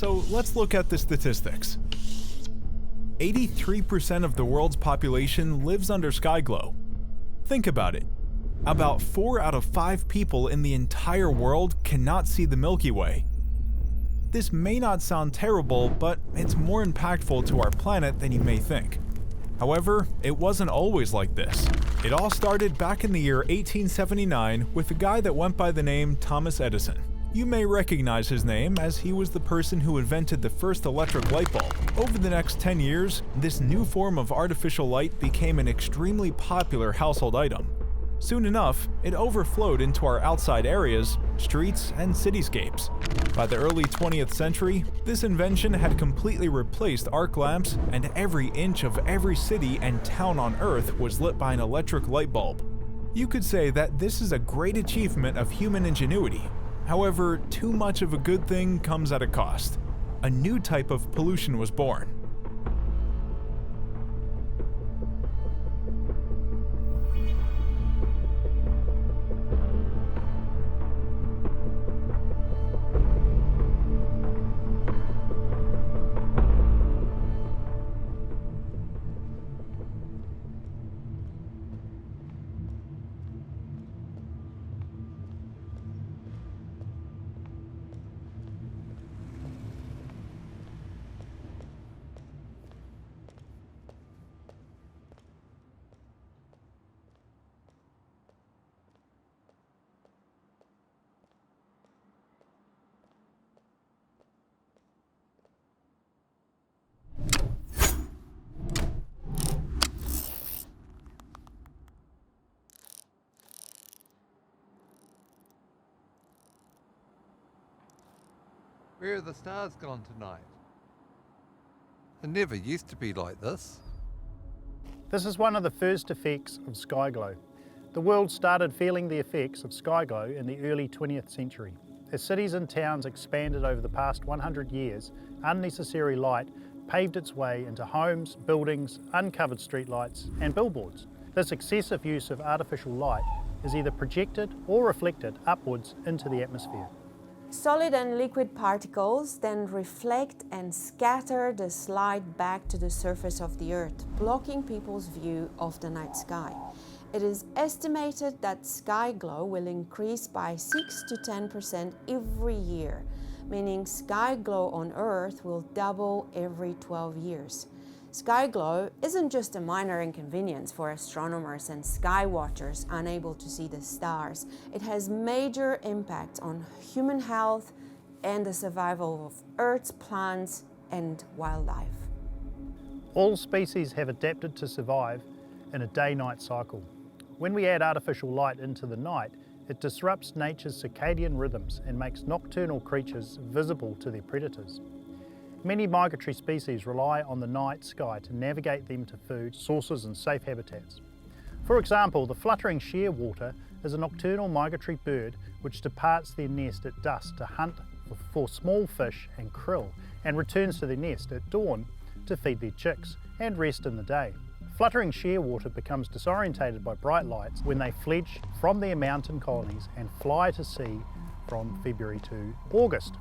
So let's look at the statistics. 83% of the world's population lives under sky glow. Think about it. About 4 out of 5 people in the entire world cannot see the Milky Way. This may not sound terrible, but it's more impactful to our planet than you may think. However, it wasn't always like this. It all started back in the year 1879 with a guy that went by the name Thomas Edison. You may recognize his name as he was the person who invented the first electric light bulb. Over the next 10 years, this new form of artificial light became an extremely popular household item. Soon enough, it overflowed into our outside areas, streets, and cityscapes. By the early 20th century, this invention had completely replaced arc lamps, and every inch of every city and town on Earth was lit by an electric light bulb. You could say that this is a great achievement of human ingenuity. However, too much of a good thing comes at a cost. A new type of pollution was born. Where have the stars gone tonight? It never used to be like this. This is one of the first effects of sky glow. The world started feeling the effects of sky glow in the early 20th century. As cities and towns expanded over the past 100 years, unnecessary light paved its way into homes, buildings, uncovered streetlights, and billboards. This excessive use of artificial light is either projected or reflected upwards into the atmosphere. Solid and liquid particles then reflect and scatter this light back to the surface of the Earth, blocking people's view of the night sky. It is estimated that sky glow will increase by 6 to 10% every year, meaning sky glow on Earth will double every 12 years. Sky glow isn't just a minor inconvenience for astronomers and sky watchers unable to see the stars. It has major impacts on human health and the survival of Earth's plants and wildlife. All species have adapted to survive in a day-night cycle. When we add artificial light into the night, it disrupts nature's circadian rhythms and makes nocturnal creatures visible to their predators. Many migratory species rely on the night sky to navigate them to food sources and safe habitats. For example, the fluttering shearwater is a nocturnal migratory bird which departs their nest at dusk to hunt for small fish and krill and returns to their nest at dawn to feed their chicks and rest in the day. Fluttering shearwater becomes disorientated by bright lights when they fledge from their mountain colonies and fly to sea from February to August.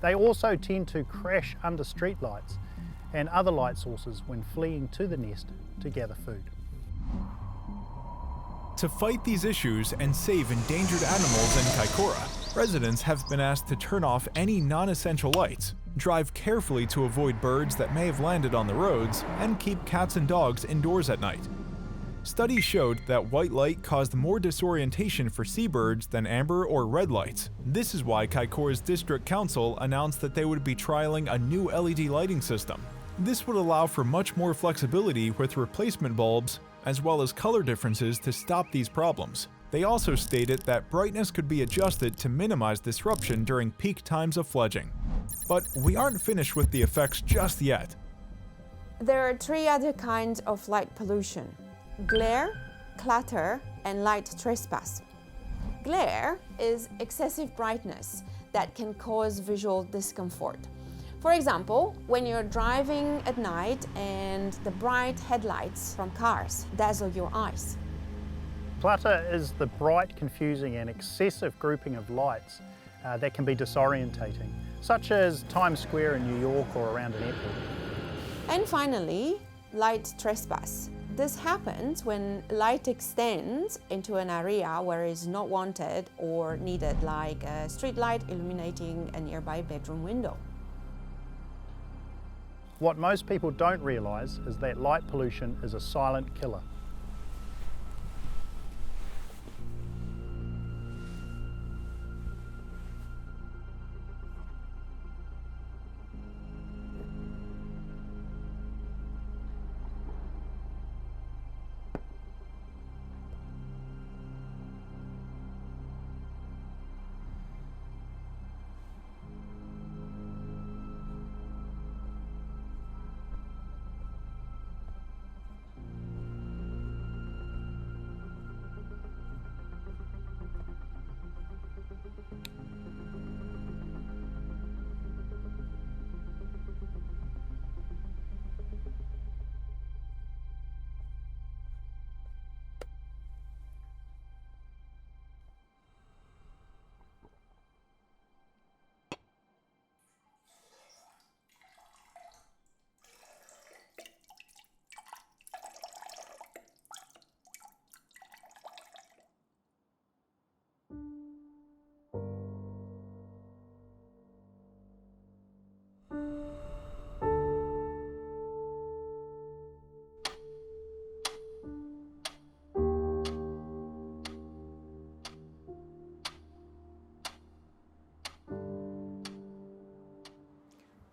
They also tend to crash under streetlights and other light sources when fleeing to the nest to gather food. To fight these issues and save endangered animals in Kaikoura, residents have been asked to turn off any non-essential lights, drive carefully to avoid birds that may have landed on the roads, and keep cats and dogs indoors at night. Studies showed that white light caused more disorientation for seabirds than amber or red lights. This is why Kaikoura's district council announced that they would be trialing a new LED lighting system. This would allow for much more flexibility with replacement bulbs, as well as color differences to stop these problems. They also stated that brightness could be adjusted to minimize disruption during peak times of fledging. But we aren't finished with the effects just yet. There are 3 other kinds of light pollution: glare, clutter, and light trespass. Glare is excessive brightness that can cause visual discomfort. For example, when you're driving at night and the bright headlights from cars dazzle your eyes. Clutter is the bright, confusing and excessive grouping of lights that can be disorientating. such as Times Square in New York or around an airport. And finally, light trespass. This happens when light extends into an area where it is not wanted or needed, like a street light illuminating a nearby bedroom window. What most people don't realise is that light pollution is a silent killer.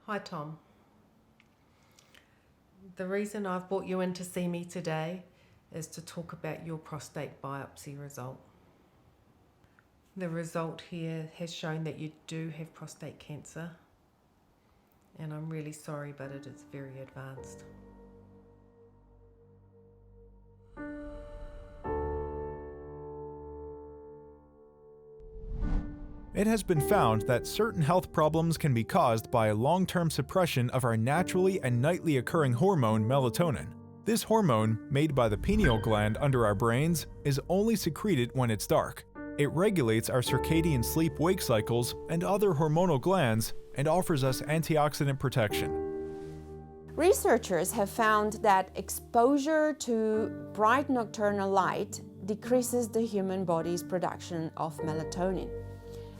Hi Tom. The reason I've brought you in to see me today is to talk about your prostate biopsy result. The result here has shown that you do have prostate cancer, and I'm really sorry, but it is very advanced. It has been found that certain health problems can be caused by a long-term suppression of our naturally and nightly occurring hormone melatonin. This hormone, made by the pineal gland under our brains, is only secreted when it's dark. It regulates our circadian sleep-wake cycles and other hormonal glands and offers us antioxidant protection. Researchers have found that exposure to bright nocturnal light decreases the human body's production of melatonin.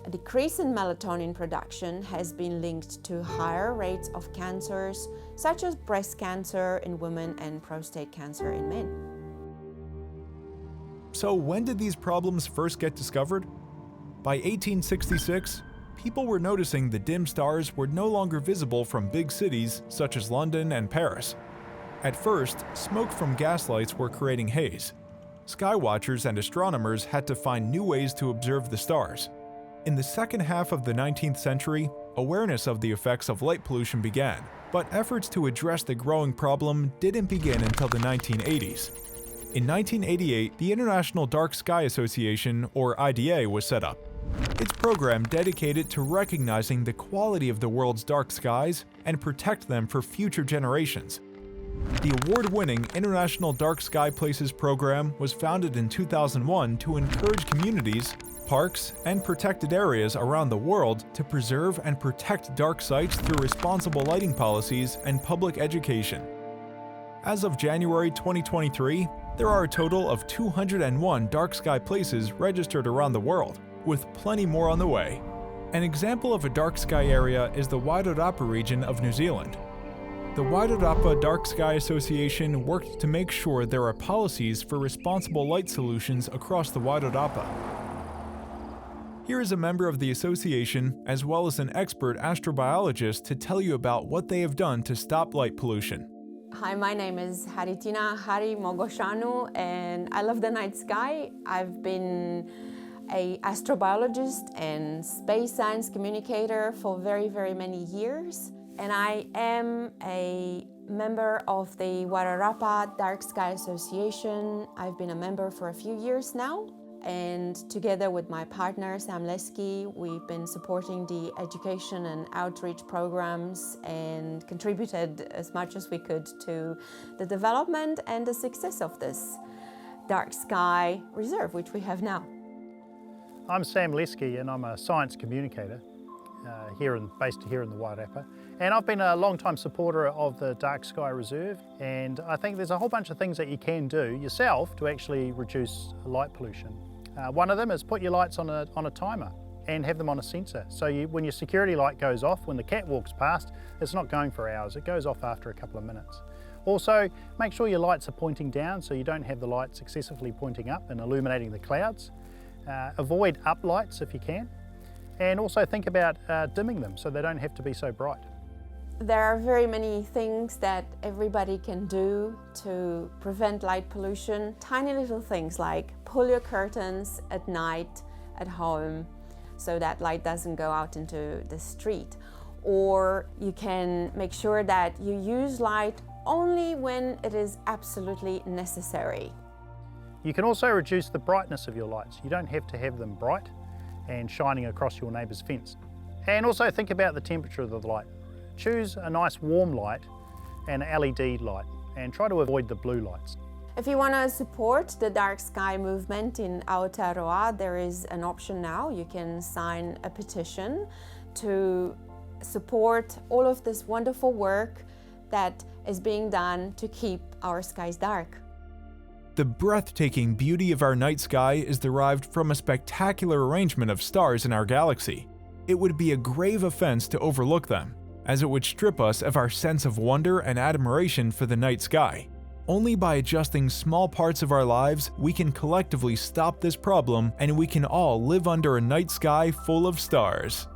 A decrease in melatonin production has been linked to higher rates of cancers, such as breast cancer in women and prostate cancer in men. So when did these problems first get discovered? By 1866, people were noticing the dim stars were no longer visible from big cities such as London and Paris. At first, smoke from gaslights were creating haze. Skywatchers and astronomers had to find new ways to observe the stars. In the second half of the 19th century, awareness of the effects of light pollution began, but efforts to address the growing problem didn't begin until the 1980s. In 1988, the International Dark Sky Association, or IDA, was set up. Its program dedicated to recognizing the quality of the world's dark skies and protect them for future generations. The award-winning International Dark Sky Places program was founded in 2001 to encourage communities, parks, and protected areas around the world to preserve and protect dark sites through responsible lighting policies and public education. As of January 2023, there are a total of 201 dark sky places registered around the world, with plenty more on the way. An example of a dark sky area is the Wairarapa region of New Zealand. The Wairarapa Dark Sky Association worked to make sure there are policies for responsible light solutions across the Wairarapa. Here is a member of the association, as well as an expert astrobiologist, to tell you about what they have done to stop light pollution. Hi, my name is Haritina Hari Mogoshanu, and I love the night sky. I've been an astrobiologist and space science communicator for very, very many years. And I am a member of the Wairarapa Dark Sky Association. I've been a member for a few years now. And together with my partner, Sam Lesky, we've been supporting the education and outreach programs and contributed as much as we could to the development and the success of this dark sky reserve, which we have now. I'm Sam Lesky and I'm a science communicator. based here in the Wairarapa. And I've been a long-time supporter of the Dark Sky Reserve, and I think there's a whole bunch of things that you can do yourself to actually reduce light pollution. One of them is put your lights on a timer and have them on a sensor. So when your security light goes off, when the cat walks past, it's not going for hours, it goes off after a couple of minutes. Also, make sure your lights are pointing down so you don't have the lights excessively pointing up and illuminating the clouds. Avoid up lights if you can. And also think about dimming them so they don't have to be so bright. There are very many things that everybody can do to prevent light pollution. Tiny little things like pull your curtains at night at home so that light doesn't go out into the street. Or you can make sure that you use light only when it is absolutely necessary. You can also reduce the brightness of your lights. You don't have to have them bright and shining across your neighbour's fence. And also think about the temperature of the light. Choose a nice warm light and an LED light and try to avoid the blue lights. If you want to support the Dark Sky movement in Aotearoa, there is an option now. You can sign a petition to support all of this wonderful work that is being done to keep our skies dark. The breathtaking beauty of our night sky is derived from a spectacular arrangement of stars in our galaxy. It would be a grave offense to overlook them, as it would strip us of our sense of wonder and admiration for the night sky. Only by adjusting small parts of our lives, we can collectively stop this problem and we can all live under a night sky full of stars.